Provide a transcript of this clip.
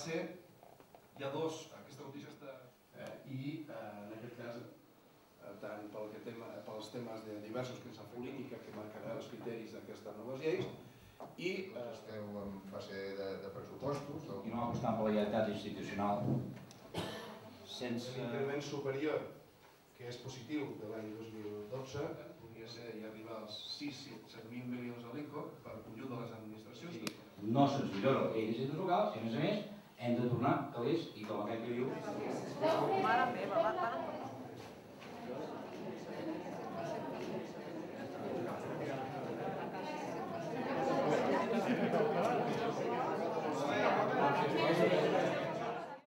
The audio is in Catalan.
ser, hi ha dos, aquesta notícia està... I en aquest cas, tant pels temes diversos que s'ha política, que marcarà els criteris d'aquestes noves lleis, i... Esteu en fase de pressupostos. Continuar apostant per la lleialtat institucional sense... L'increment superior, que és positiu de l'any 2012, podria ser i arribar als 6-7.000 milions de l'ICO per al conjunt de les administracions. No se'ns millora la llei d'institucions locals, i a més hem de tornar calés i com aquell que diu... Mare meva, van